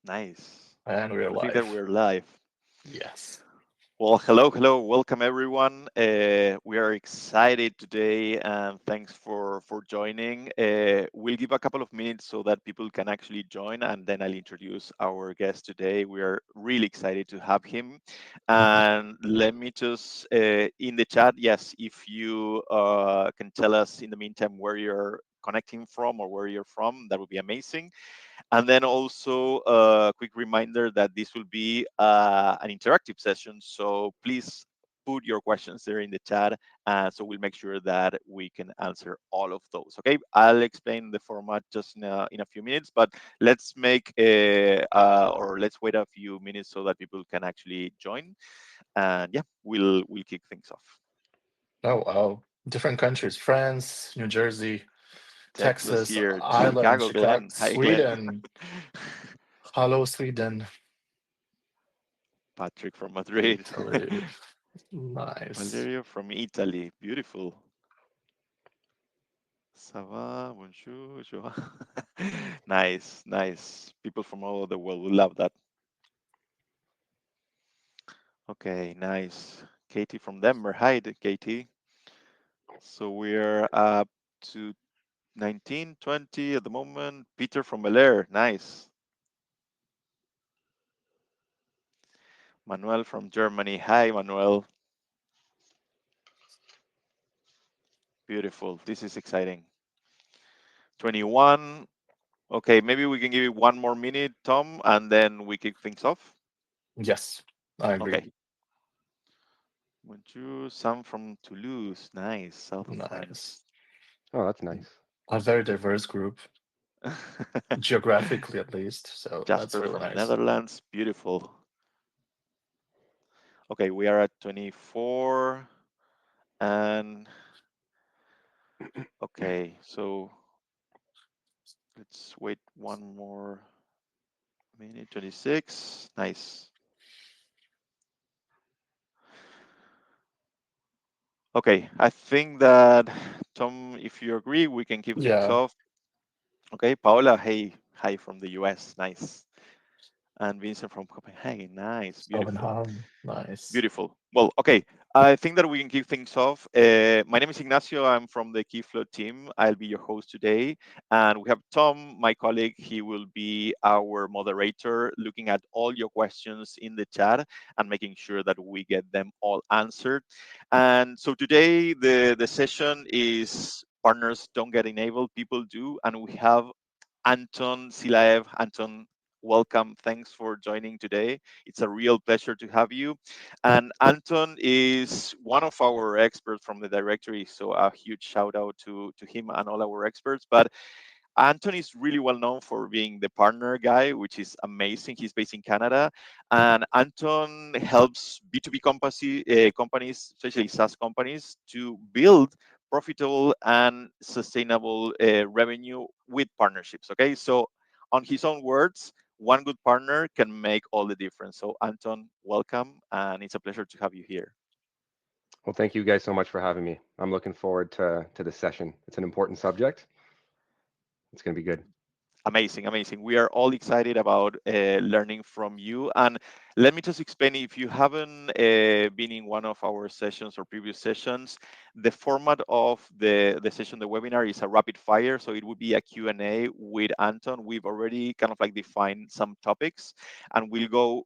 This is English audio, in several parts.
Nice. And we're I think that live. we're live. Yes. Well, hello, welcome everyone. We are excited today, and thanks for joining. We'll give a couple of minutes so that people can actually join, and then I'll introduce our guest today. We are really excited to have him. And let me just in the chat, yes, if you can tell us in the meantime where you're connecting from or where you're from, that would be amazing. And then also a quick reminder that this will be an interactive session. So please put your questions there in the chat. So we'll make sure that we can answer all of those. Okay, I'll explain the format just in a few minutes, but let's make or let's wait a few minutes so that people can actually join. And yeah, we'll kick things off. Oh, wow. Different countries: France, New Jersey, Texas Texas, here, Ireland, Chicago, Chicago, Glenn. Hi, Glenn. Sweden. Hello, Sweden. Patrick from Madrid. Italy. Nice. Valerio from Italy. Beautiful. Ça va? Bonjour. Nice, nice. People from all over the world will love that. Okay, nice. Katie from Denver. Hi, Katie. So we're up to 19, 20 at the moment. Peter from Bel Air. Nice. Manuel from Germany. Hi, Manuel. Beautiful. This is exciting. 21. Okay, maybe we can give it one more minute, Tom, and then we kick things off. Yes, I agree. Okay. Bonjour, Sam from Toulouse. Nice, south of Nice. France. Oh, that's nice. A very diverse group, geographically at least. So that's Jasper really from nice. Netherlands. Beautiful. Okay, we are at 24. And okay, so let's wait one more minute. 26. Nice. Okay, I think that, Tom, if you agree, we can keep things Yeah, off. Okay, Paola, hey, hi from the US. Nice. And Vincent from Copenhagen. Nice, beautiful. Copenhagen. Nice. Beautiful. Well, okay. I think that we can kick things off. My name is Ignacio. I'm from the Kiflo team. I'll be your host today. And we have Tom, my colleague. He will be our moderator, looking at all your questions in the chat and making sure that we get them all answered. And so today, the session is Partners Don't Get Enabled, People Do. And we have Anton Silaev. Anton, welcome. Thanks for joining today. It's a real pleasure to have you. And Anton is one of our experts from the directory, so a huge shout out to him and all our experts. But Anton is really well known for being the partner guy, which is amazing. He's based in Canada, and Anton helps B2B companies, especially SaaS companies, to build profitable and sustainable revenue with partnerships. Okay, so on his own words, one good partner can make all the difference. So Anton, welcome, and it's a pleasure to have you here. Well, thank you guys so much for having me. I'm looking forward to this session. It's an important subject. It's going to be good. Amazing, amazing. We are all excited about learning from you. And let me just explain, if you haven't been in one of our sessions or previous sessions, the format of the session, the webinar, is a rapid fire. So it would be a Q&A with Anton. We've already kind of like defined some topics, and we'll go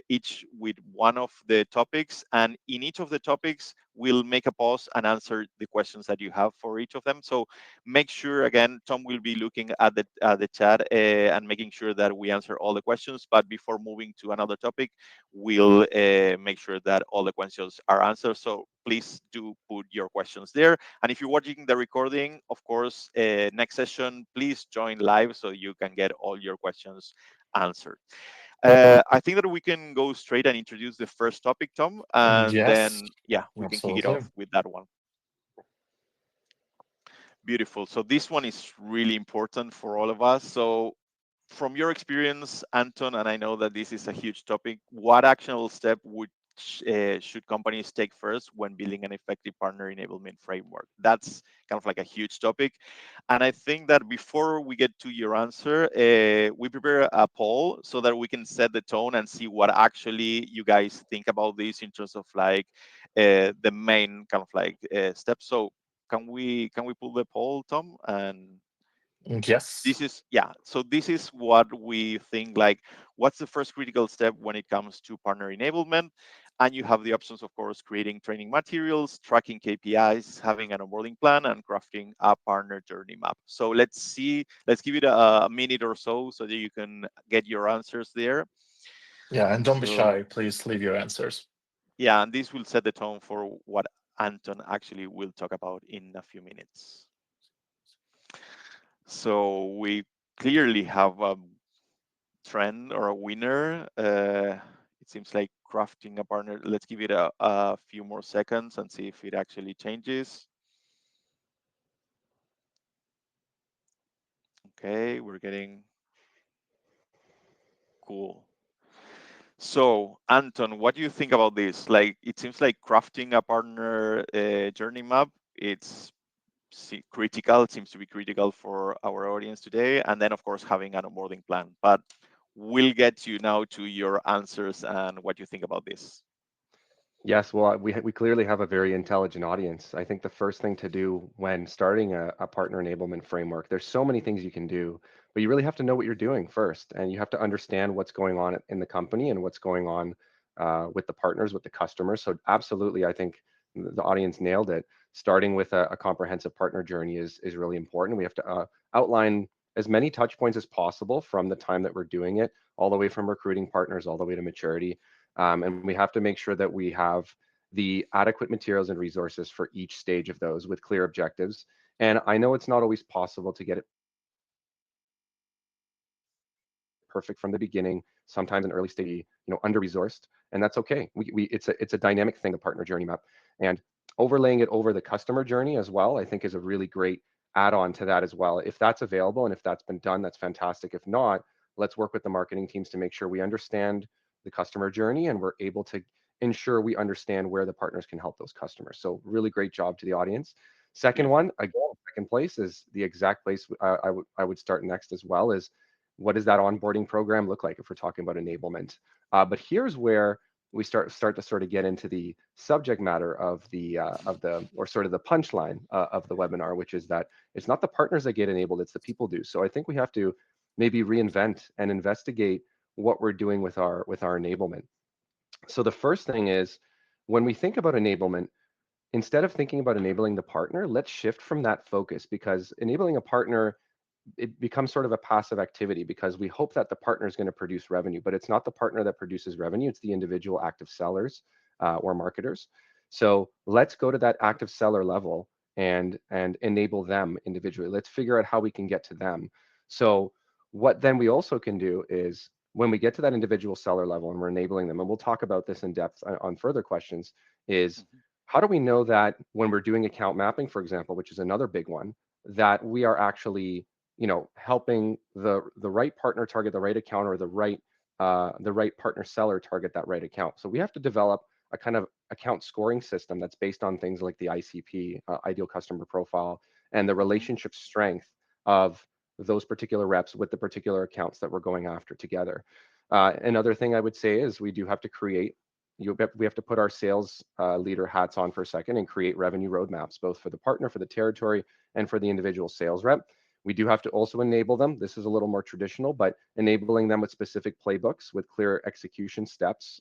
each with one of the topics. And in each of the topics, we'll make a pause and answer the questions that you have for each of them. So make sure, again, Tom will be looking at the chat and making sure that we answer all the questions. But before moving to another topic, we'll make sure that all the questions are answered. So please do put your questions there. And if you're watching the recording, of course, next session, please join live so you can get all your questions answered. I think that we can go straight and introduce the first topic, Tom, and Yes, then, yeah, we can kick it absolutely. off with that one. Beautiful. So this one is really important for all of us. So from your experience, Anton, and I know that this is a huge topic, what actionable step would should companies take first when building an effective partner enablement framework? That's kind of like a huge topic. And I think that before we get to your answer, we prepare a poll so that we can set the tone and see what actually you guys think about this in terms of like the main kind of like steps. So can we pull the poll, Tom? And Yes. this is, yeah, so this is what we think, like what's the first critical step when it comes to partner enablement. And you have the options, of course: creating training materials, tracking KPIs, having an onboarding plan, and crafting a partner journey map. So let's see, let's give it a minute or so that you can get your answers there. Yeah, and don't be So shy. Please leave your answers. yeah, and this will set the tone for what Anton actually will talk about in a few minutes. So we clearly have a trend or a winner. It seems like crafting a partner. Let's give it a few more seconds and see if it actually changes. Okay, we're getting cool. So, Anton, what do you think about this? Like, it seems like crafting a partner journey map, it's critical, seems to be critical for our audience today. And then, of course, having an onboarding plan. But we'll get you now to your answers and what you think about this. Yes, well, we clearly have a very intelligent audience. I think the first thing to do when starting a partner enablement framework, there's so many things you can do, but you really have to know what you're doing first, and you have to understand what's going on in the company and what's going on with the partners, with the customers. So absolutely, I think the audience nailed it. Starting with a comprehensive partner journey is really important. We have to outline as many touch points as possible from the time that we're doing it, all the way from recruiting partners, all the way to maturity. And we have to make sure that we have the adequate materials and resources for each stage of those with clear objectives. And I know it's not always possible to get it perfect from the beginning. Sometimes an early stage, under-resourced, and that's okay. It's a dynamic thing, the partner journey map, and overlaying it over the customer journey as well, I think is a really great add-on to that as well. If that's available and if that's been done, that's fantastic. If not, let's work with the marketing teams to make sure we understand the customer journey and we're able to ensure we understand where the partners can help those customers. So really great job to the audience. Second one, again, Yeah. second place is the exact place I would start next as well, is what does that onboarding program look like if we're talking about enablement? But here's where we start to sort of get into the subject matter of the or sort of the punchline of the webinar, which is that it's not the partners that get enabled, it's the people do. So I think we have to maybe reinvent and investigate what we're doing with our enablement. So the first thing is, when we think about enablement, instead of thinking about enabling the partner, let's shift from that focus, because enabling a partner, it becomes sort of a passive activity because we hope that the partner is going to produce revenue, but it's not the partner that produces revenue, it's the individual active sellers or marketers. So let's go to that active seller level and enable them individually. Let's figure out how we can get to them. So what then we also can do is, when we get to that individual seller level and we're enabling them, and we'll talk about this in depth on further questions, is Mhm. how do we know that when we're doing account mapping, for example, which is another big one, that we are actually, helping the right partner target the right account, or the right partner seller target that right account. So we have to develop a kind of account scoring system that's based on things like the ICP, ideal customer profile, and the Mhm. relationship strength of those particular reps with the particular accounts that we're going after together. Another thing I would say is we do have to create, we have to put our sales leader hats on for a second and create revenue roadmaps, both for the partner, for the territory, and for the individual sales rep. We do have to also enable them. This is a little more traditional, but enabling them with specific playbooks with clear execution steps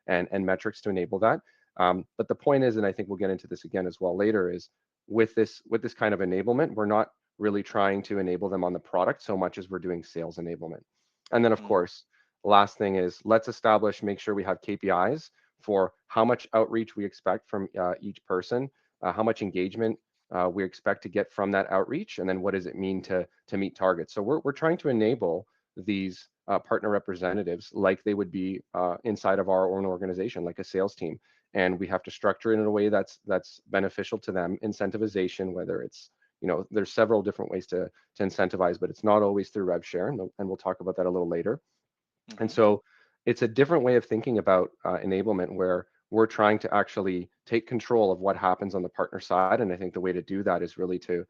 and metrics to enable that. But the point is, and I think we'll get into this again as well later, is with this kind of enablement, we're not really trying to enable them on the product so much as we're doing sales enablement. And then, of Mm. course, last thing is, let's establish, make sure we have KPIs for how much outreach we expect from each person, how much engagement we expect to get from that outreach, and then what does it mean to meet targets. So we're trying to enable these partner representatives like they would be inside of our own organization, like a sales team. And we have to structure it in a way that's beneficial to them. Incentivization, whether it's, there's several different ways to incentivize, but it's not always through rev share, and we'll talk about that a little later. And Mhm. so it's a different way of thinking about enablement where we're trying to actually take control of what happens on the partner side. And I think the way to do that is really to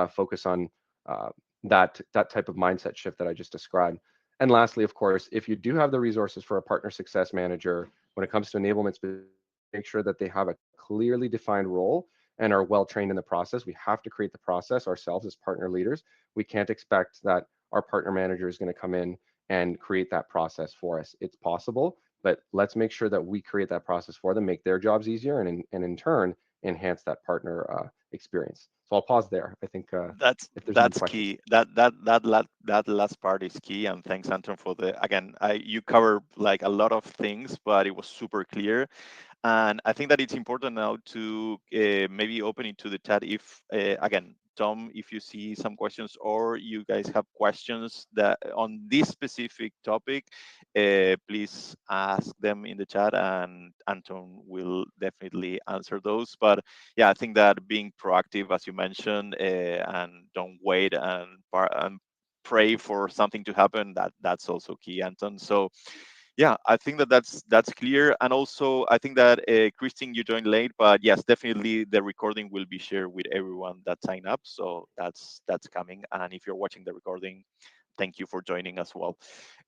focus on uh, that type of mindset shift that I just described. And lastly, of course, if you do have the resources for a partner success manager, when it comes to enablement, make sure that they have a clearly defined role and are well trained in the process. We have to create the process ourselves as partner leaders. We can't expect that our partner manager is going to come in and create that process for us. It's possible, but let's make sure that we create that process for them, make their jobs easier, and in turn enhance that partner experience. So I'll pause there. I think if there's any That's questions. key. That last part is key. And thanks, Anton, for the again. You cover like a lot of things, but it was super clear. And I think that it's important now to maybe open it to the chat if, again, Tom, if you see some questions or you guys have questions that on this specific topic, please ask them in the chat and Anton will definitely answer those. But yeah, I think that being proactive, as you mentioned, and don't wait and pray for something to happen, that's also key, Anton. So yeah, I think that that's clear. And also I think that Christine, you joined late, but yes, definitely the recording will be shared with everyone that signed up, so that's coming. And if you're watching the recording, thank you for joining as well.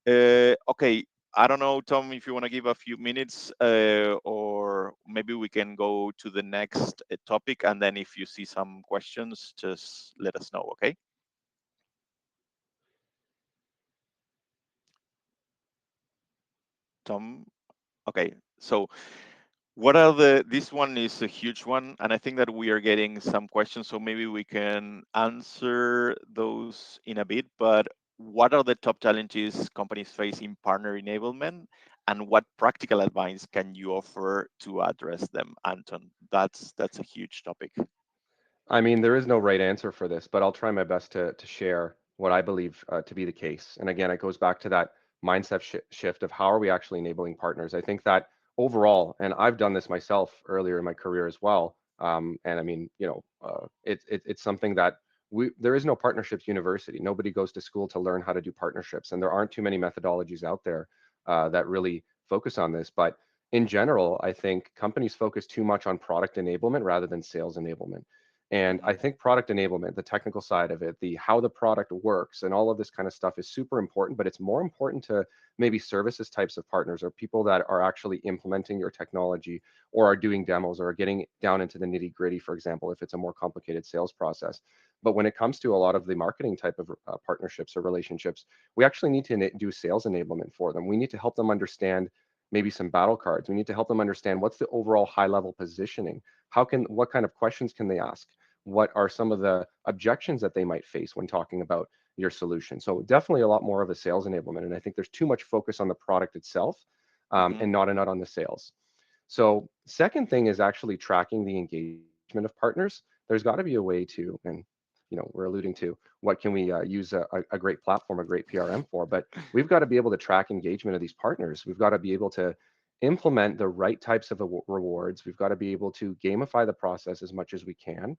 Okay, I don't know, Tom, if you want to give a few minutes, or maybe we can go to the next topic, and then if you see some questions, just let us know. Okay, Tom. Okay, so what are this one is a huge one, and I think that we are getting some questions, so maybe we can answer those in a bit. But what are the top challenges companies face in partner enablement, and what practical advice can you offer to address them, Anton? That's a huge topic. I mean, there is no right answer for this, but I'll try my best to share what I believe to be the case. And again, it goes back to that mindset shift of how are we actually enabling partners. I think that overall, and I've done this myself earlier in my career as well. And I mean, it's something that there is no partnerships university. Nobody goes to school to learn how to do partnerships, and there aren't too many methodologies out there that really focus on this. But in general, I think companies focus too much on product enablement rather than sales enablement. And I Hmm. think product enablement, the technical side of it, the how the product works and all of this kind of stuff is super important, but it's more important to maybe services types of partners or people that are actually implementing your technology or are doing demos or are getting down into the nitty gritty, for example, if it's a more complicated sales process. But when it comes to a lot of the marketing type of partnerships or relationships, we actually need to do sales enablement for them. We need to help them understand maybe some battle cards. We need to help them understand what's the overall high level positioning. What kind of questions can they ask? What are some of the objections that they might face when talking about your solution? So definitely a lot more of a sales enablement. And I think there's too much focus on the product itself Hmm. and not enough on the sales. So second thing is actually tracking the engagement of partners. There's got to be a way to, and we're alluding to what can we use a great platform, a great PRM for, but we've got to be able to track engagement of these partners. We've got to be able to implement the right types of rewards. We've got to be able to gamify the process as much as we can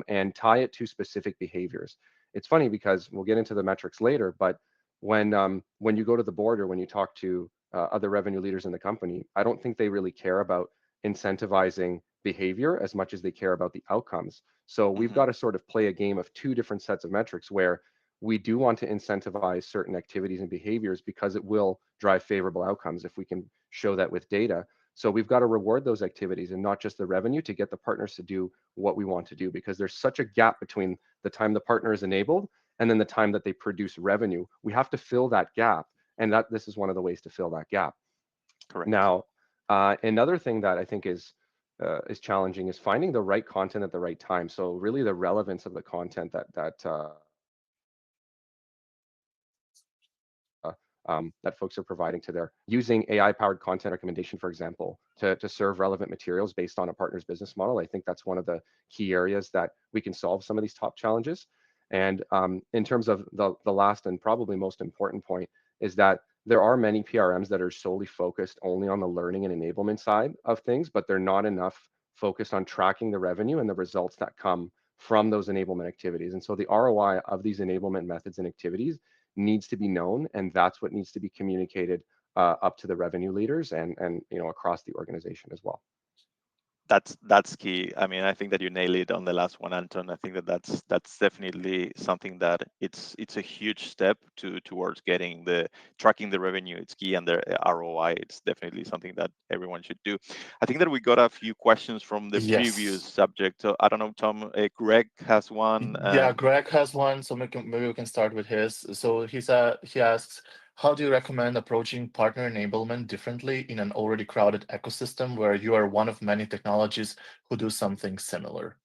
and tie it to specific behaviors. It's funny because we'll get into the metrics later, but when you go to the board or when you talk to other revenue leaders in the company, I don't think they really care about incentivizing behavior as much as they care about the outcomes. So we've Hmm. got to sort of play a game of two different sets of metrics where we do want to incentivize certain activities and behaviors because it will drive favorable outcomes if we can show that with data. So we've got to reward those activities and not just the revenue to get the partners to do what we want to do because there's such a gap between the time the partner is enabled and then the time that they produce revenue. We have to fill that gap, and that this is one of the ways to fill that gap. Correct. Now, another thing that I think is challenging is finding the right content at the right time. So really, the relevance of the content that folks are providing to their using AI-powered content recommendation, for example, to serve relevant materials based on a partner's business model. I think that's one of the key areas that we can solve some of these top challenges. And in terms of the last and probably most important point is that there are many PRMs that are solely focused only on the learning and enablement side of things, but they're not enough focused on tracking the revenue and the results that come from those enablement activities. And so the ROI of these enablement methods and activities needs to be known, and that's what needs to be communicated up to the revenue leaders and across the organization as well. That's key. I mean, I think that you nailed it on the last one, Anton. I think that that's definitely something that it's a huge step towards getting the tracking the revenue. It's key, and the ROI. It's definitely something that everyone should do. I think that we got a few questions from the previous Yes. subject. So I don't know, Tom. Greg has one, Yeah, and Greg has one, so maybe we can start with his. So he asks, how do you recommend approaching partner enablement differently in an already crowded ecosystem where you are one of many technologies who do something similar?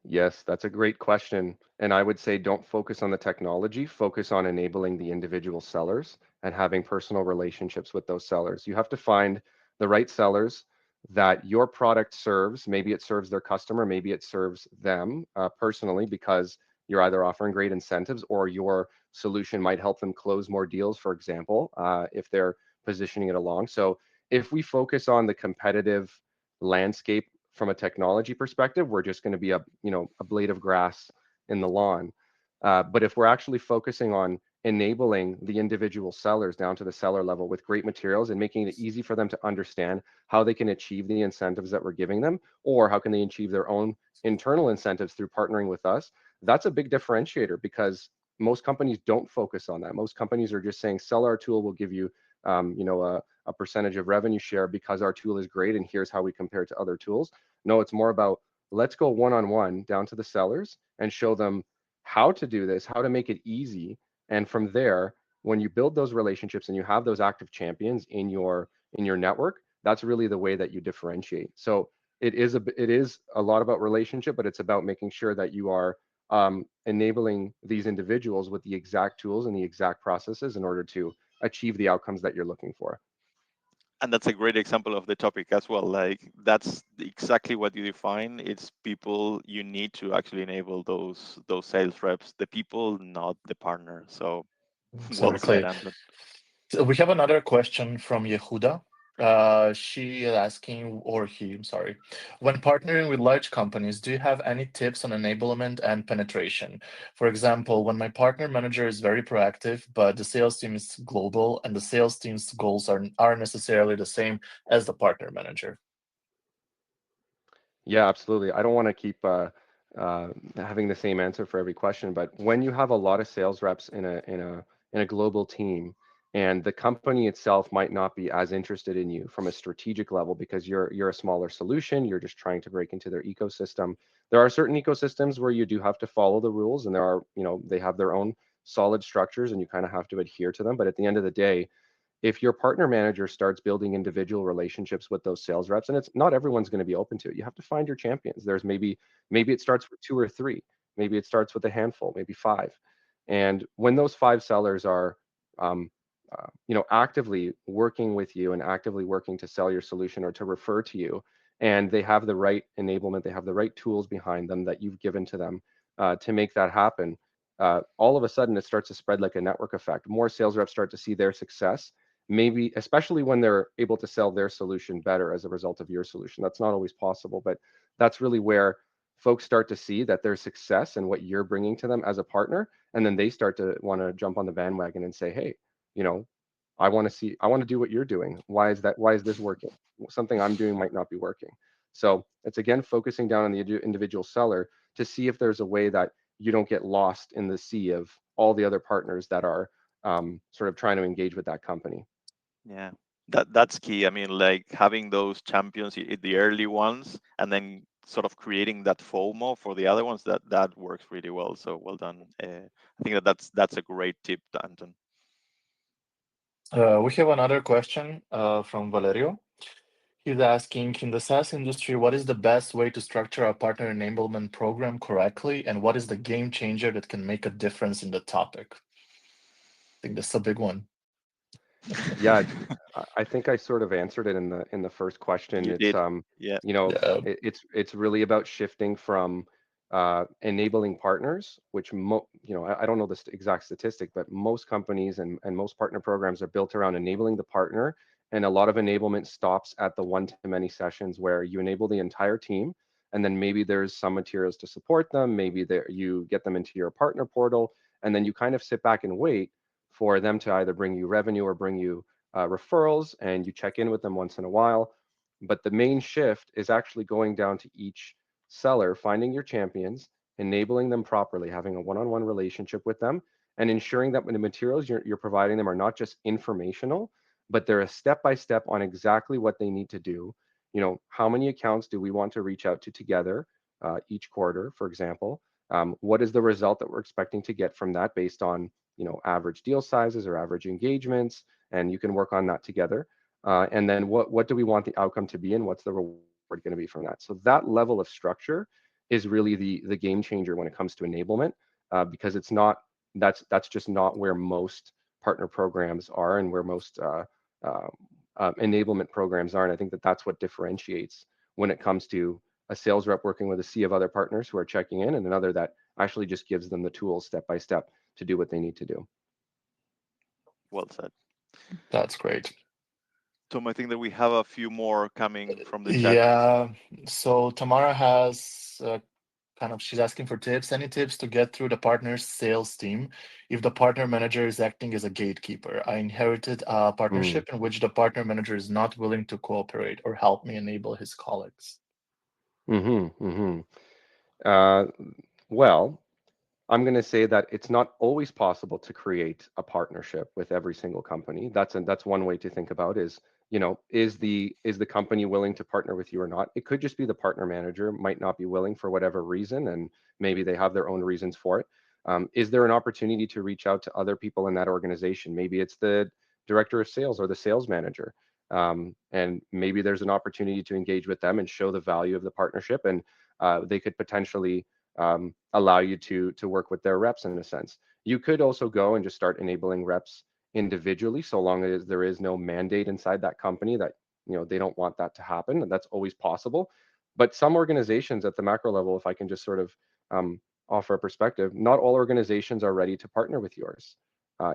Yes, that's a great question. And I would say don't focus on the technology, focus on enabling the individual sellers and having personal relationships with those sellers. You have to find the right sellers that your product serves. Maybe it serves their customer, maybe it serves them personally because you're either offering great incentives or your solution might help them close more deals, for example, if they're positioning it along. So if we focus on the competitive landscape from a technology perspective, we're just going to be a blade of grass in the lawn. But if we're actually focusing on enabling the individual sellers down to the seller level with great materials and making it easy for them to understand how they can achieve the incentives that we're giving them, or how can they achieve their own internal incentives through partnering with us, that's a big differentiator because most companies don't focus on that. Most companies are just saying, sell our tool, we'll give you, a percentage of revenue share because our tool is great and here's how we compare to other tools. No, it's more about let's go one-on-one down to the sellers and show them how to do this, how to make it easy. And from there, when you build those relationships and you have those active champions in your network, that's really the way that you differentiate. So it is a lot about relationship, but it's about making sure that you are enabling these individuals with the exact tools and the exact processes in order to achieve the outcomes that you're looking for. that's a great example of the topic as well. Like that's exactly what you define. It's people you need to actually enable those sales reps, the people, not the partner. So well said, Exactly. Anton. So we have another question from Yehuda. She is asking, or he, I'm sorry, when partnering with large companies, do you have any tips on enablement and penetration? For example, when my partner manager is very proactive, but the sales team is global and the sales team's goals aren't necessarily the same as the partner manager. Yeah, absolutely. I don't want to keep having the same answer for every question, but when you have a lot of sales reps in a global team, and the company itself might not be as interested in you from a strategic level because you're a smaller solution, you're just trying to break into their ecosystem. There are certain ecosystems where you do have to follow the rules, and there are, they have their own solid structures, and you kind of have to adhere to them. But at the end of the day, if your partner manager starts building individual relationships with those sales reps, and it's not everyone's going to be open to it, you have to find your champions. There's maybe it starts with two or three, maybe it starts with a handful, maybe five. And when those five sellers are um, actively working with you and actively working to sell your solution or to refer to you, and they have the right enablement, they have the right tools behind them that you've given to them to make that happen, all of a sudden it starts to spread like a network effect. More sales reps start to see their success, maybe especially when they're able to sell their solution better as a result of your solution. That's not always possible, but that's really where folks start to see that there's success and what you're bringing to them as a partner, and then they start to want to jump on the bandwagon and say, hey, you know I want to do what you're doing. Why is this working? Something I'm doing might not be working. So it's again focusing down on the individual seller to see if there's a way that you don't get lost in the sea of all the other partners that are sort of trying to engage with that company. Yeah, that's key. I mean, like having those champions, the early ones, and then sort of creating that FOMO for the other ones. That works really well. So well done. I think that's a great tip, Anton. We have another question from Valerio. He's asking, in the SaaS industry, what is the best way to structure a partner enablement program correctly, and what is the game changer that can make a difference in the topic? I think that's a big one. Yeah, I think I sort of answered it in the first question. You It's did. Yeah. Yeah. it's really about shifting from enabling partners, which I don't know the exact statistic, but most companies and most partner programs are built around enabling the partner, and a lot of enablement stops at the one-to-many sessions where you enable the entire team, and then maybe there's some materials to support them, maybe there you get them into your partner portal, and then you kind of sit back and wait for them to either bring you revenue or bring you referrals, and you check in with them once in a while. But the main shift is actually going down to each seller, finding your champions, enabling them properly, having a one-on-one relationship with them, and ensuring that when the materials you're providing them are not just informational, but they're a step-by-step on exactly what they need to do. How many accounts do we want to reach out to together each quarter, for example? What is the result that we're expecting to get from that based on average deal sizes or average engagements, and you can work on that together. And then what do we want the outcome to be, and what's the reward going to be from that? So that level of structure is really the game changer when it comes to enablement, because it's not that's just not where most partner programs are and where most uh, enablement programs are. And I think that's what differentiates when it comes to a sales rep working with a sea of other partners who are checking in, and another that actually just gives them the tools step by step to do what they need to do. Well said. That's great. Tom, I think that we have a few more coming from the chat. Yeah. So Tamara has she's asking for tips. Any tips to get through the partner's sales team if the partner manager is acting as a gatekeeper? I inherited a Mm. partnership in which the partner manager is not willing to cooperate or help me enable his colleagues. Mm-hmm, mm-hmm. Uh, well, I'm going to say that it's not always possible to create a partnership with every single company. That's one way to think about is, is the company willing to partner with you or not? It could just be the partner manager might not be willing for whatever reason, and maybe they have their own reasons for it. Is there an opportunity to reach out to other people in that organization? Maybe it's the director of sales or the sales manager. And maybe there's an opportunity to engage with them and show the value of the partnership, and they could potentially allow you to work with their reps in a sense. You could also go and just start enabling reps individually, so long as there is no mandate inside that company that they don't want that to happen. And that's always possible. But some organizations at the macro level, if I can just sort of offer a perspective, not all organizations are ready to partner with yours.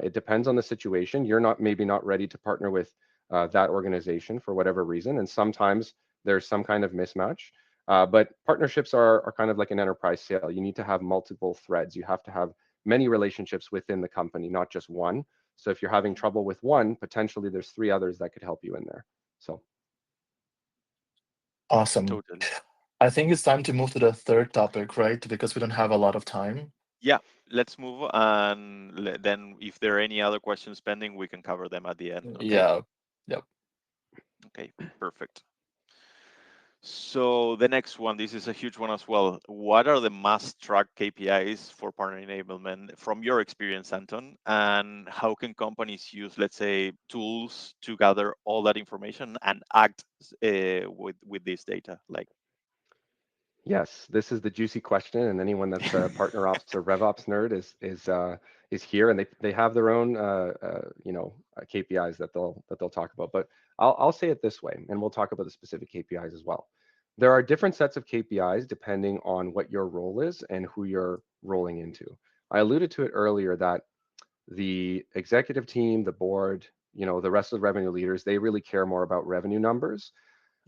It depends on the situation. You're not maybe not ready to partner with that organization for whatever reason, and sometimes there's some kind of mismatch. But partnerships are kind of like an enterprise sale. You need to have multiple threads. You have to have many relationships within the company, not just one. So if you're having trouble with one, potentially there's three others that could help you in there. So Awesome. Totally. I think it's time to move to the third topic, right? Because we don't have a lot of time. Yeah, let's move, and then if there are any other questions pending, we can cover them at the end. Okay. Yeah. Yep. Okay, perfect. So the next one, this is a huge one as well. What are the must-track KPIs for partner enablement from your experience, Anton? And how can companies use, let's say, tools to gather all that information and act with this data? Like, yes, this is the juicy question, and anyone that's a partner ops or rev ops nerd is here, and they have their own KPIs that they'll talk about. But I'll say it this way, and we'll talk about the specific KPIs as well. There are different sets of KPIs depending on what your role is and who you're rolling into. I alluded to it earlier that the executive team, the board, the rest of the revenue leaders, they really care more about revenue numbers.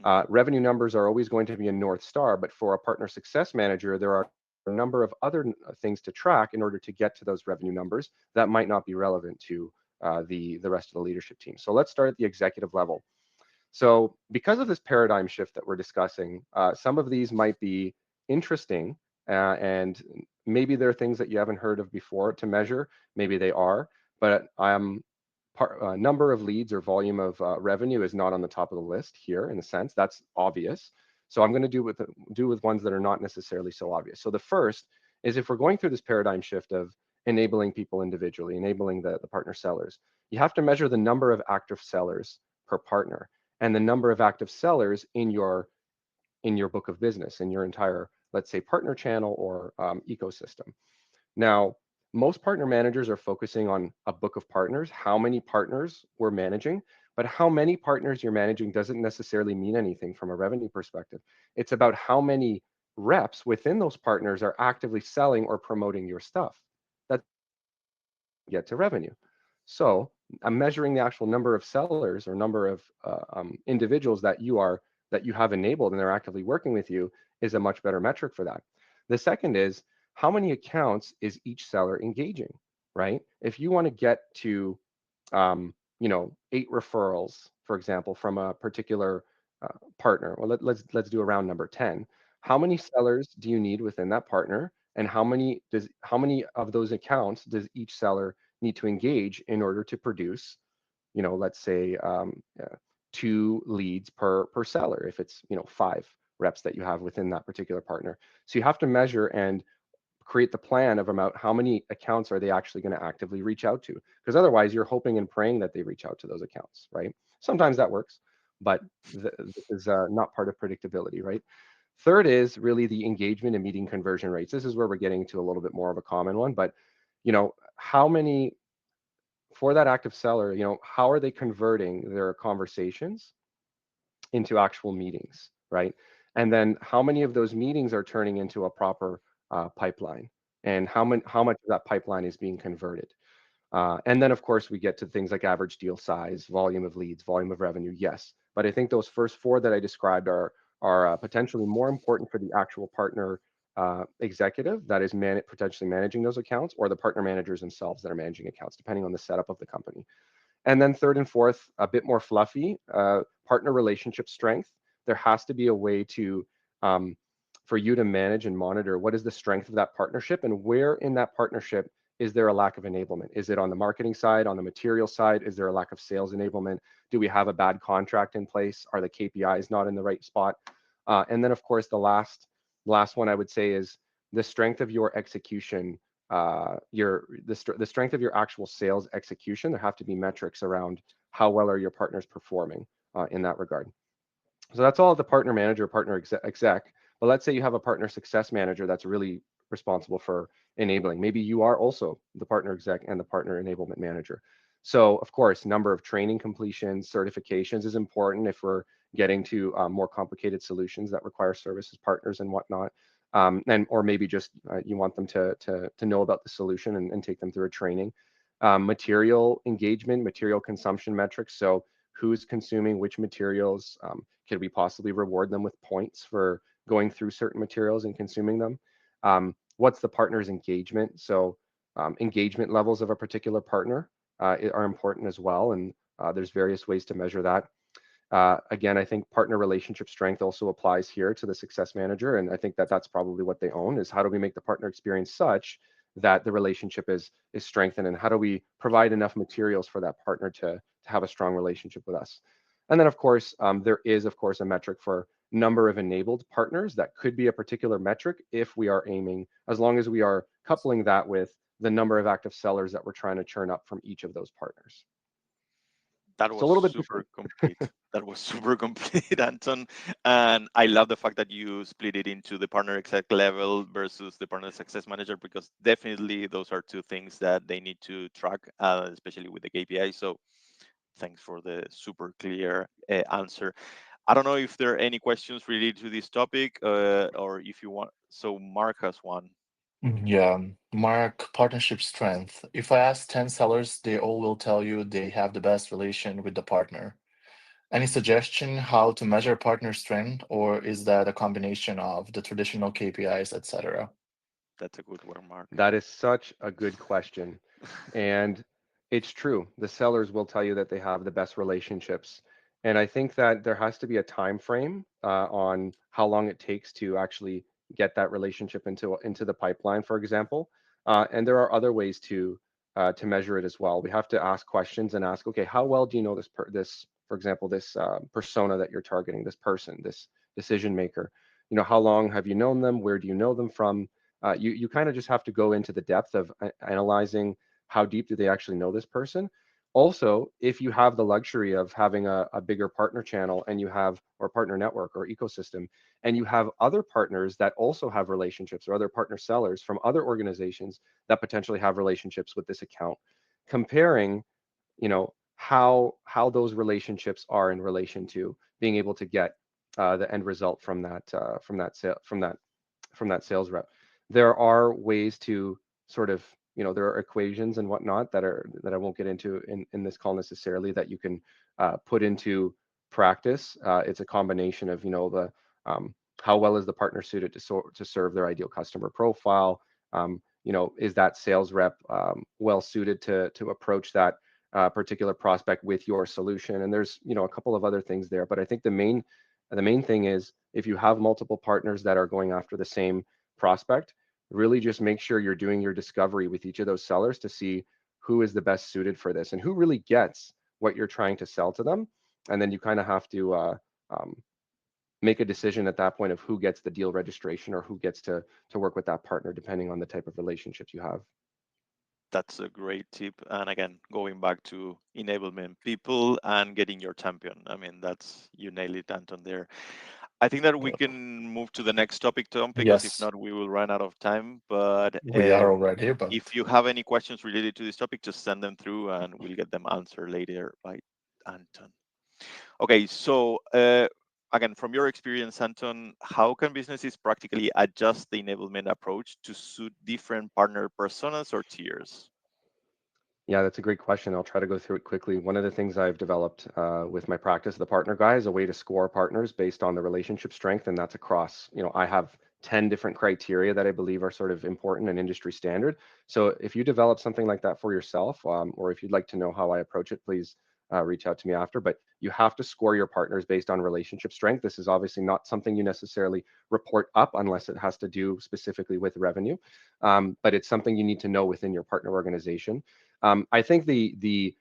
mhm, Revenue numbers are always going to be a North Star, but for a partner success manager, there are a number of other things to track in order to get to those revenue numbers that might not be relevant to the rest of the leadership team. So let's start at the executive level. So because of this paradigm shift that we're discussing, some of these might be interesting, and maybe there are things that you haven't heard of before to measure. Maybe they are, but number of leads or volume of revenue is not on the top of the list here in a sense. That's obvious. So I'm going to do with ones that are not necessarily so obvious. So the first is, if we're going through this paradigm shift of enabling people individually, enabling the partner sellers, you have to measure the number of active sellers per partner and the number of active sellers in your book of business, in your entire, let's say, partner channel or ecosystem. Now, most partner managers are focusing on a book of partners, how many partners we're managing, but how many partners you're managing doesn't necessarily mean anything from a revenue perspective. It's about how many reps within those partners are actively selling or promoting your stuff. That's get to revenue. So I'm measuring the actual number of sellers or number of individuals that you have enabled and they're actively working with you is a much better metric for that. The second is, how many accounts is each seller engaging? right? If you want to get to 8 referrals, for example, from a particular partner. Well, let's do a round number 10. How many sellers do you need within that partner, and how many of those accounts does each seller need to engage in order to produce, let's say 2 leads per seller, if it's 5 reps that you have within that particular partner. So you have to measure and create the plan of about how many accounts are they actually going to actively reach out to, because otherwise you're hoping and praying that they reach out to those accounts, right? Sometimes that works, but this is not part of predictability, right? Third is really the engagement and meeting conversion rates. This is where we're getting to a little bit more of a common one, but how many for that active seller, how are they converting their conversations into actual meetings, right? And then how many of those meetings are turning into a proper pipeline, and how much of that pipeline is being converted? And then, of course, we get to things like average deal size, volume of leads, volume of revenue. Yes, but I think those first 4 that I described are potentially more important for the actual partner executive that is potentially managing those accounts, or the partner managers themselves that are managing accounts, depending on the setup of the company. And then third and fourth, a bit more fluffy, partner relationship strength. There has to be a way to um, for you to manage and monitor what is the strength of that partnership, and where in that partnership is there a lack of enablement? Is it on the marketing side, on the material side? Is there a lack of sales enablement? Do we have a bad contract in place? Are the KPIs not in the right spot? And then, of course, the last one I would say is the strength of your execution, the strength of your actual sales execution. There have to be metrics around how well are your partners performing in that regard. So that's all the partner manager, partner exec. But let's say you have a partner success manager that's really responsible for enabling. Maybe you are also the partner exec and the partner enablement manager. So of course, number of training completions, certifications is important if we're getting to more complicated solutions that require services partners and whatnot. And or maybe just you want them to know about the solution and take them through a training. Material engagement, material consumption metrics. So who's consuming which materials? Could we possibly reward them with points for going through certain materials and consuming them? What's the partner's engagement? So engagement levels of a particular partner are important as well, and there's various ways to measure that. Again, I think partner relationship strength also applies here to the success manager, and I think that that's probably what they own, is how do we make the partner experience such that the relationship is strengthened, and how do we provide enough materials for that partner to have a strong relationship with us. And then, of course, there is, of course, a metric for number of enabled partners. That could be a particular metric if we are aiming, as long as we are coupling that with the number of active sellers that we're trying to churn up from each of those partners. That So a was little bit super different. complete. That was super complete, Anton. And I love the fact that you split it into the partner exec level versus the partner success manager, because definitely those are two things that they need to track, especially with the KPI. So thanks for the super clear answer. I don't know if there are any questions related to this topic, or if you want. So Mark has one. Yeah, Mark, partnership strength. If I ask 10 sellers, they all will tell you they have the best relation with the partner. Any suggestion how to measure partner strength, or is that a combination of the traditional KPIs, etc.? That's a good one, Mark. That is such a good question. And it's true. The sellers will tell you that they have the best relationships. And I think that there has to be a time frame on how long it takes to actually get that relationship into the pipeline, for example. And there are other ways to measure it as well. We have to ask questions and ask, okay, how well do you know this, for example, this persona that you're targeting, this person, this decision maker? How long have you known them? Where do you know them from? You kind of just have to go into the depth of analyzing how deep do they actually know this person. Also, if you have the luxury of having a bigger partner channel, and you have, or partner network or ecosystem, and you have other partners that also have relationships, or other partner sellers from other organizations that potentially have relationships with this account, comparing how those relationships are in relation to being able to get the end result from that sales rep. There are ways to sort of, there are equations and whatnot that I won't get into in this call necessarily, that you can put into practice. It's a combination of, the how well is the partner suited to serve their ideal customer profile. is that sales rep well suited to approach that particular prospect with your solution? And there's a couple of other things there, but I think the main thing is, if you have multiple partners that are going after the same prospect, really just make sure you're doing your discovery with each of those sellers to see who is the best suited for this and who really gets what you're trying to sell to them. And then you kind of have to um, make a decision at that point of who gets the deal registration or who gets to work with that partner, depending on the type of relationships you have. That's a great tip. And again, going back to enablement people and getting your champion. I mean, that's you nailed it, Anton, there. I think that we Yep. can move to the next topic, Tom, because if Yes, not, we will run out of time. But we are already, but if you have any questions related to this topic, just send them through and we'll get them answered later by Anton. Okay, so again, from your experience, Anton, how can businesses practically adjust the enablement approach to suit different partner personas or tiers? Yeah, that's a great question. I'll try to go through it quickly. One of the things I've developed with my practice, the partner guy, is a way to score partners based on the relationship strength, and that's across. I have 10 different criteria that I believe are sort of important and industry standard. So if you develop something like that for yourself, or if you'd like to know how I approach it, please reach out to me after. But you have to score your partners based on relationship strength. This is obviously not something you necessarily report up unless it has to do specifically with revenue, but it's something you need to know within your partner organization. I think the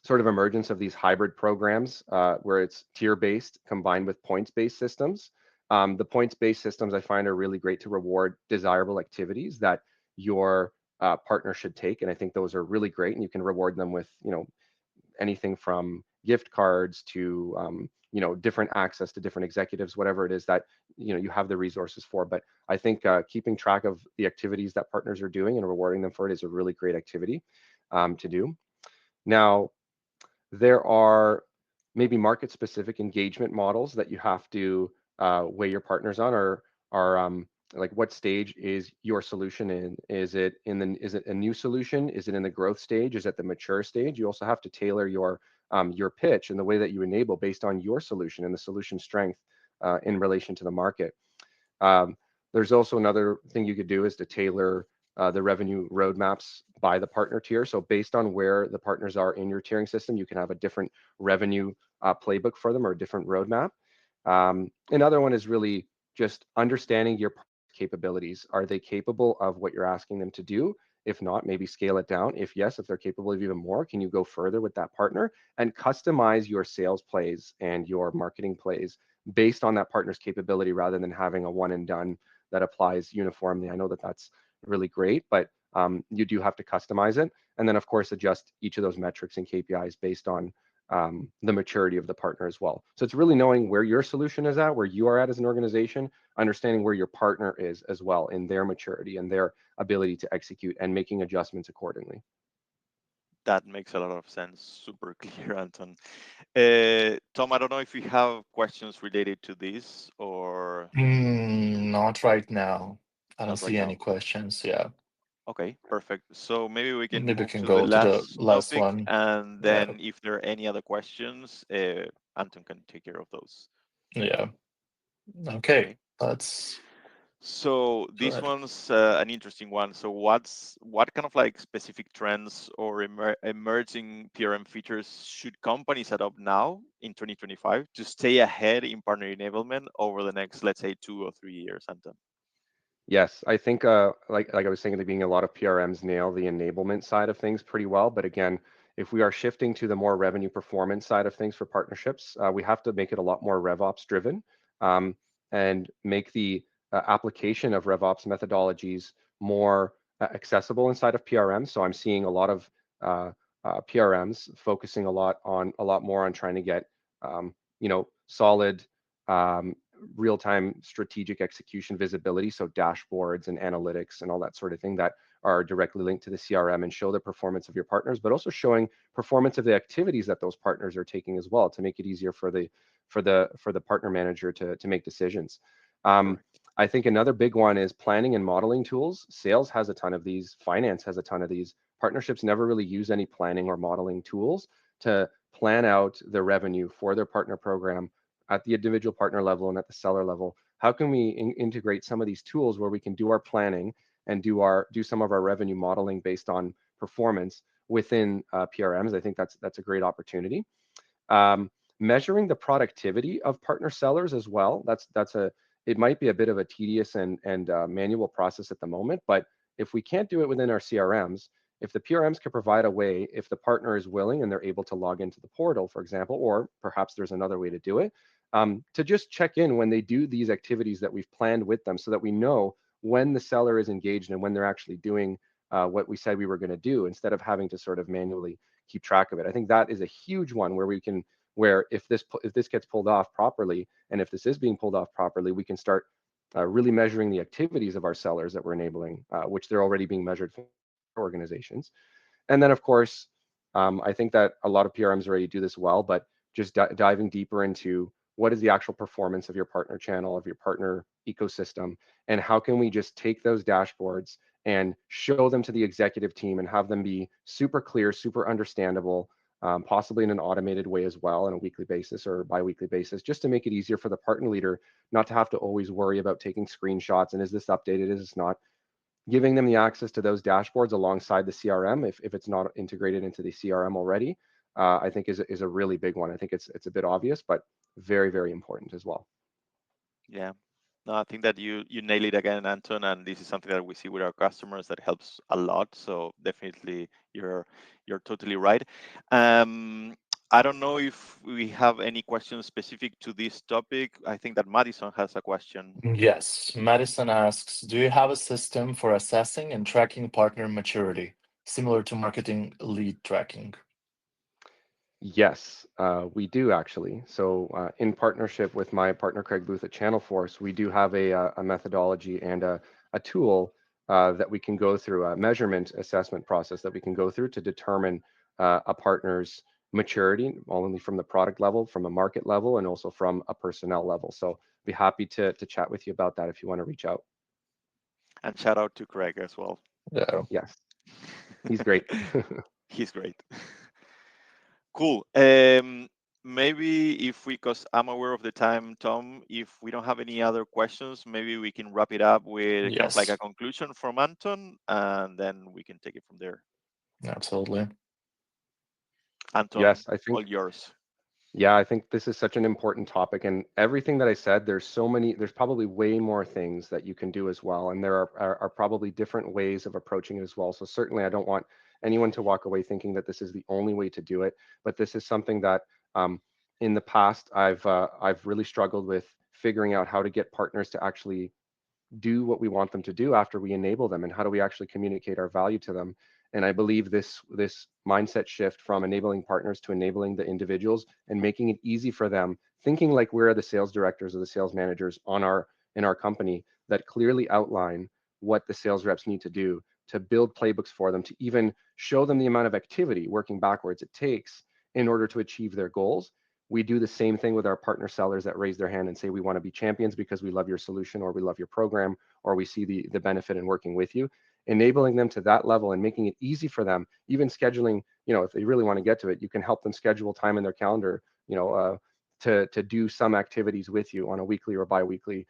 sort of emergence of these hybrid programs where it's tier-based combined with points-based systems. The points-based systems I find are really great to reward desirable activities that your partner should take, and I think those are really great. And you can reward them with anything from gift cards to different access to different executives, whatever it is that you have the resources for. But I think keeping track of the activities that partners are doing and rewarding them for it is a really great activity to do. Now, there are maybe market specific engagement models that you have to weigh your partners on, or are like, what stage is your solution in? Is it a new solution? Is it in the growth stage? Is it the mature stage? You also have to tailor your pitch and the way that you enable based on your solution and the solution strength in relation to the market. Um, there's also another thing you could do is to tailor the revenue roadmaps by the partner tier. So based on where the partners are in your tiering system, you can have a different revenue playbook for them or a different roadmap. Another one is really just understanding your capabilities. Are they capable of what you're asking them to do? If not, maybe scale it down. If yes, if they're capable of even more, can you go further with that partner and customize your sales plays and your marketing plays based on that partner's capability rather than having a one and done that applies uniformly? I know that that's really great, but you do have to customize it. And then, of course, adjust each of those metrics and KPIs based on the maturity of the partner as well. So it's really knowing where your solution is at, where you are at as an organization, understanding where your partner is as well in their maturity and their ability to execute, and making adjustments accordingly. That makes a lot of sense. Super clear, Anton. Tom, I don't know if you have questions related to this or not right now. I don't not right see any now. questions. Yeah, Okay, perfect. So maybe we can maybe we move can to the go to the last last topic, one. and Yeah, then if there are any other questions, Anton can take care of those. yeah. Okay, Okay. let's So go this ahead. one's an interesting one. So what kind of like specific trends or emerging PRM features should companies adopt now in 2025 to stay ahead in partner enablement over the next, let's say, 2 or 3 years, Anton? Yes, I think like I was saying at the beginning, a lot of PRMs nail the enablement side of things pretty well. But again, if we are shifting to the more revenue performance side of things for partnerships, we have to make it a lot more RevOps driven, um, and make the application of RevOps methodologies more accessible inside of PRM. So I'm seeing a lot of PRMs focusing a lot more on trying to get solid um, real-time strategic execution visibility, so dashboards and analytics and all that sort of thing that are directly linked to the CRM and show the performance of your partners, but also showing performance of the activities that those partners are taking as well to make it easier for the partner manager to make decisions. Um, Correct. I think another big one is planning and modeling tools. Sales has a ton of these, finance has a ton of these. Partnerships never really use any planning or modeling tools to plan out the revenue for their partner program at the individual partner level and at the seller level. How can we integrate some of these tools where we can do our planning and do some of our revenue modeling based on performance within PRMs. I think that's a great opportunity. Measuring the productivity of partner sellers as well. It might be a bit of a tedious and manual process at the moment, but if we can't do it within our CRMs, if the PRMs can provide a way, if the partner is willing and they're able to log into the portal, for example, or perhaps there's another way to do it, to just check in when they do these activities that we've planned with them, so that we know when the seller is engaged and when they're actually doing what we said we were going to do, instead of having to sort of manually keep track of it. I think that is a huge one where if this gets pulled off properly, and if this is being pulled off properly, we can start really measuring the activities of our sellers that we're enabling, which they're already being measured for organizations. And then, of course, I think that a lot of PRMs already do this well, but just diving deeper into what is the actual performance of your partner channel, of your partner ecosystem, and how can we just take those dashboards and show them to the executive team and have them be super clear, super understandable, possibly in an automated way as well, on a weekly basis or bi-weekly basis, just to make it easier for the partner leader not to have to always worry about taking screenshots and is this updated, is this not. Giving them the access to those dashboards alongside the CRM, if it's not integrated into the CRM already, I think is a really big one. I think it's a bit obvious, but very, very important as well. Yeah. No, I think that you nail it again, Anton, and this is something that we see with our customers that helps a lot. So definitely you're totally right. Um, I don't know if we have any questions specific to this topic. I think that Madison has a question. Yes, Madison asks, do you have a system for assessing and tracking partner maturity, similar to marketing lead tracking? Yes, we do actually. So in partnership with my partner Craig Booth at Channel Force, we do have a methodology and a tool that we can go through, a measurement assessment process that we can go through to determine a partner's maturity, only from the product level, from a market level, and also from a personnel level. So be happy to chat with you about that if you want to reach out. And shout out to Craig as well. Yeah. Yes, he's great. He's great. Cool. Maybe if we, because I'm aware of the time, Tom, if we don't have any other questions, maybe we can wrap it up with kind of like a Yes, conclusion from Anton, and then we can take it from there. absolutely. Anton, Yes, I think. all yours. Yeah, I think this is such an important topic, and everything that I said, there's probably way more things that you can do as well, and there are probably different ways of approaching it as well. So certainly, I don't want anyone to walk away thinking that this is the only way to do it, but this is something that in the past I've really struggled with figuring out how to get partners to actually do what we want them to do after we enable them, and how do we actually communicate our value to them. And I believe this mindset shift from enabling partners to enabling the individuals and making it easy for them, thinking like we're the sales directors or the sales managers in our company, that clearly outline what the sales reps need to do, to build playbooks for them, to even show them the amount of activity working backwards it takes in order to achieve their goals. We do the same thing with our partner sellers that raise their hand and say, we want to be champions because we love your solution, or we love your program, or we see the benefit in working with you. Enabling them to that level and making it easy for them, even scheduling, if they really want to get to it, you can help them schedule time in their calendar, to do some activities with you on a weekly or bi-weekly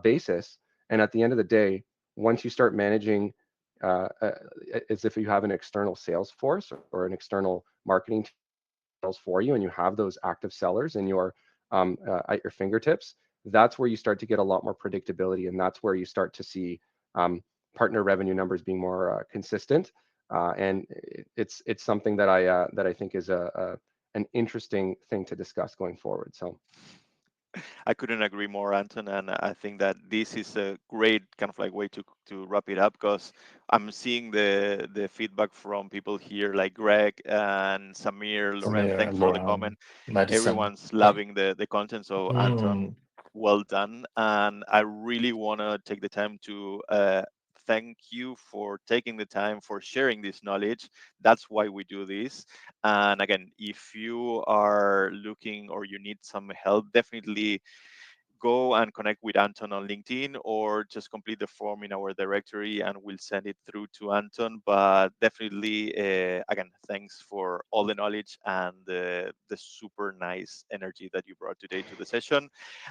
basis. And at the end of the day, once you start managing as if you have an external sales force or an external marketing for you, and you have those active sellers in your at your fingertips, that's where you start to get a lot more predictability, and that's where you start to see partner revenue numbers being more consistent. And it's something that I think is an interesting thing to discuss going forward. So I couldn't agree more, Anton, and I think that this is a great kind of like way to wrap it up, because I'm seeing the feedback from people here like Greg and Samir, Loren. Samir, Thanks for the Lauren, comment. Madison. Everyone's Yeah. loving the content. So Mm, Anton, well done, and I really want to take the time to thank you for taking the time for sharing this knowledge. That's why we do this. And again, if you are looking or you need some help, definitely go and connect with Anton on LinkedIn, or just complete the form in our directory and we'll send it through to Anton. But definitely, again, thanks for all the knowledge and the super nice energy that you brought today to the session.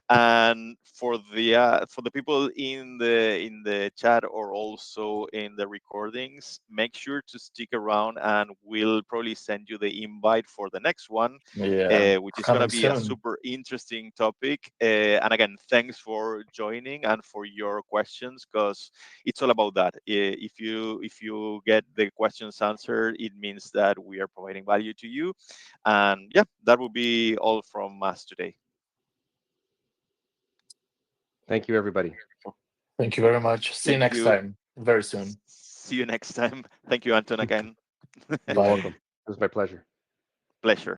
And for the people in the chat or also in the recordings, make sure to stick around, and we'll probably send you the invite for the next one, Yeah, which is going to coming be a soon. super interesting topic. And again, thanks for joining and for your questions, because it's all about that. If you get the questions answered, it means that we are providing value to you. And yeah, that will be all from us today. Thank you, everybody. Thank you very much. See you Thank next you. time, very soon. See you next time. Thank you, Anton, again. You're Bye. welcome. It was my pleasure. Pleasure.